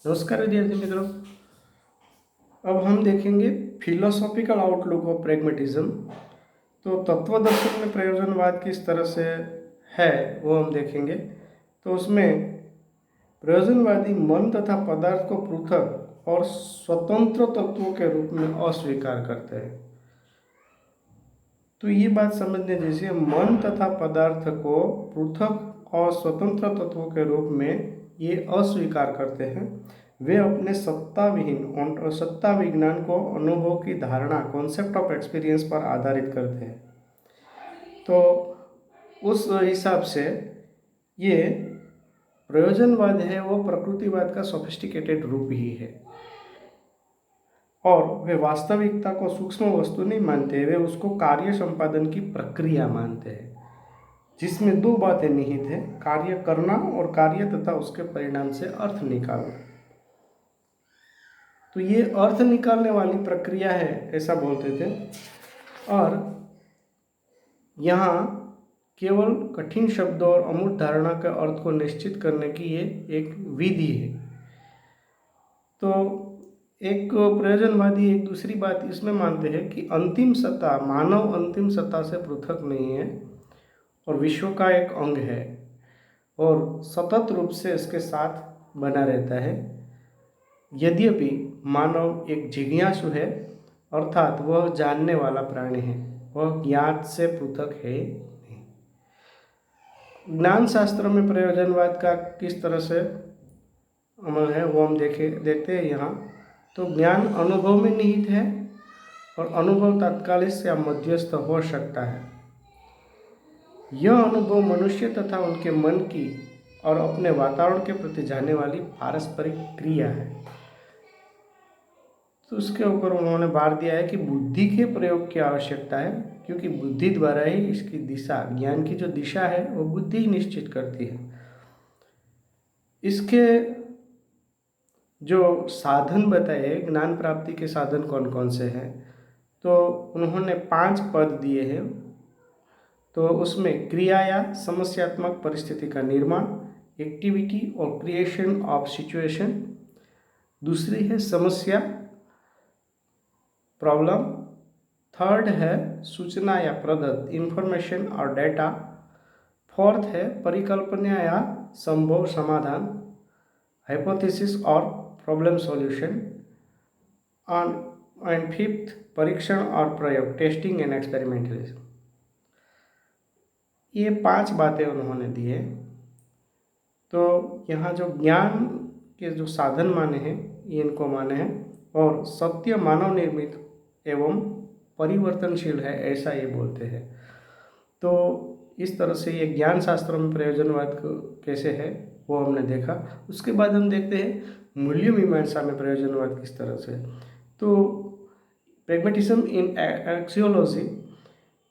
नमस्कार विद्यार्थी मित्रों। अब हम देखेंगे फिलोसॉफिकल आउटलुक ऑफ प्रेगमेटिज्म। तो तत्वदर्शन में प्रयोजनवाद किस तरह से है वो हम देखेंगे। तो उसमें प्रयोजनवादी मन तथा पदार्थ को पृथक और स्वतंत्र तत्वों के रूप में अस्वीकार करते हैं। तो ये बात समझने जैसे, मन तथा पदार्थ को पृथक और स्वतंत्र तत्वों के रूप में ये अस्वीकार करते हैं। वे अपने सत्ता विज्ञान को अनुभव की धारणा, कॉन्सेप्ट ऑफ एक्सपीरियंस पर आधारित करते हैं। तो उस हिसाब से ये प्रयोजनवाद है वो प्रकृतिवाद का सोफिस्टिकेटेड रूप ही है। और वे वास्तविकता को सूक्ष्म वस्तु नहीं मानते, वे उसको कार्य संपादन की प्रक्रिया मानते हैं, जिसमें दो बातें निहित हैं: कार्य करना और कार्य तथा उसके परिणाम से अर्थ निकालना। तो ये अर्थ निकालने वाली प्रक्रिया है ऐसा बोलते थे। और यहाँ केवल कठिन शब्दों और अमूर्त धारणा के अर्थ को निश्चित करने की ये एक विधि है। तो एक प्रयोजनवादी एक दूसरी बात इसमें मानते हैं कि अंतिम सत्ता, मानव अंतिम सत्ता से पृथक नहीं है और विश्व का एक अंग है और सतत रूप से इसके साथ बना रहता है। यद्यपि मानव एक जिज्ञासु है, अर्थात वह जानने वाला प्राणी है, वह ज्ञात से पृथक है नहीं। ज्ञान शास्त्र में प्रयोजनवाद का किस तरह से अमल है वो हम देखते हैं यहाँ। तो ज्ञान अनुभव में निहित है और अनुभव तात्कालिक या मध्यस्थ हो सकता है। यह अनुभव मनुष्य तथा उनके मन की और अपने वातावरण के प्रति जाने वाली पारस्परिक क्रिया है। तो उसके ऊपर उन्होंने भार दिया है कि बुद्धि के प्रयोग की आवश्यकता है, क्योंकि बुद्धि द्वारा ही इसकी दिशा, ज्ञान की जो दिशा है वो बुद्धि ही निश्चित करती है। इसके जो साधन बताए, ज्ञान प्राप्ति के साधन कौन कौन से हैं, तो उन्होंने 5 पद दिए हैं। तो उसमें क्रिया या समस्यात्मक परिस्थिति का निर्माण, एक्टिविटी और क्रिएशन ऑफ सिचुएशन। दूसरी है समस्या, प्रॉब्लम। थर्ड है सूचना या प्रदत्त, इंफॉर्मेशन और डेटा। फोर्थ है परिकल्पना या संभव समाधान, हाइपोथेसिस और प्रॉब्लम सॉल्यूशन। एंड फिफ्थ परीक्षण और प्रयोग, टेस्टिंग एंड एक्सपेरिमेंटलिज्म। ये 5 बातें उन्होंने दी है। तो यहाँ जो ज्ञान के जो साधन माने हैं ये इनको माने हैं, और सत्य मानव निर्मित एवं परिवर्तनशील है ऐसा ये बोलते हैं। तो इस तरह से ये ज्ञान शास्त्र में प्रयोजनवाद कैसे है वो हमने देखा। उसके बाद हम देखते हैं मूल्य मीमांसा में प्रयोजनवाद किस तरह से। तो प्रैग्मेटिज्म इन एक्सियोलॉजी,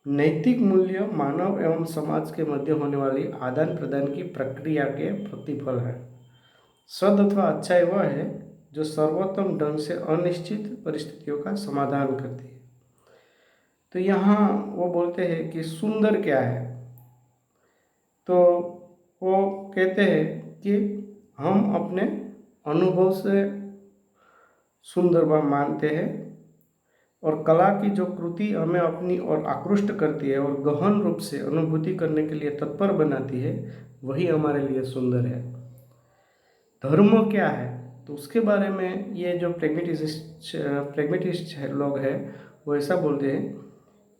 नैतिक मूल्य मानव एवं समाज के मध्य होने वाली आदान प्रदान की प्रक्रिया के प्रतिफल है। सद अथवा अच्छाई वह है जो सर्वोत्तम ढंग से अनिश्चित परिस्थितियों का समाधान करती है। तो यहाँ वो बोलते हैं कि सुंदर क्या है, तो वो कहते हैं कि हम अपने अनुभव से सुंदर मानते हैं, और कला की जो कृति हमें अपनी ओर आकृष्ट करती है और गहन रूप से अनुभूति करने के लिए तत्पर बनाती है, वही हमारे लिए सुंदर है। धर्म क्या है, तो उसके बारे में ये जो प्रेगमेटिस्ट लोग हैं वो ऐसा बोलते हैं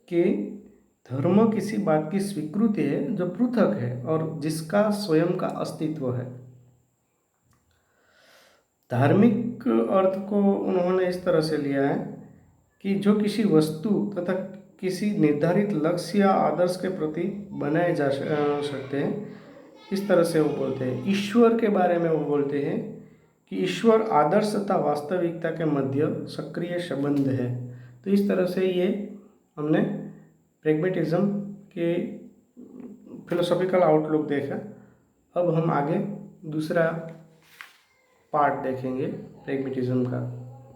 कि धर्म किसी बात की स्वीकृति है जो पृथक है और जिसका स्वयं का अस्तित्व है। धार्मिक अर्थ को उन्होंने इस तरह से लिया है कि जो किसी वस्तु तथा किसी निर्धारित लक्ष्य या आदर्श के प्रति बनाए जा सकते हैं, इस तरह से वो बोलते हैं। ईश्वर के बारे में वो बोलते हैं कि ईश्वर आदर्श तथा वास्तविकता के मध्य सक्रिय संबंध है। तो इस तरह से ये हमने प्रैग्मेटिज्म के फिलोसॉफिकल आउटलुक देखा। अब हम आगे दूसरा पार्ट देखेंगे प्रैग्मेटिज्म का।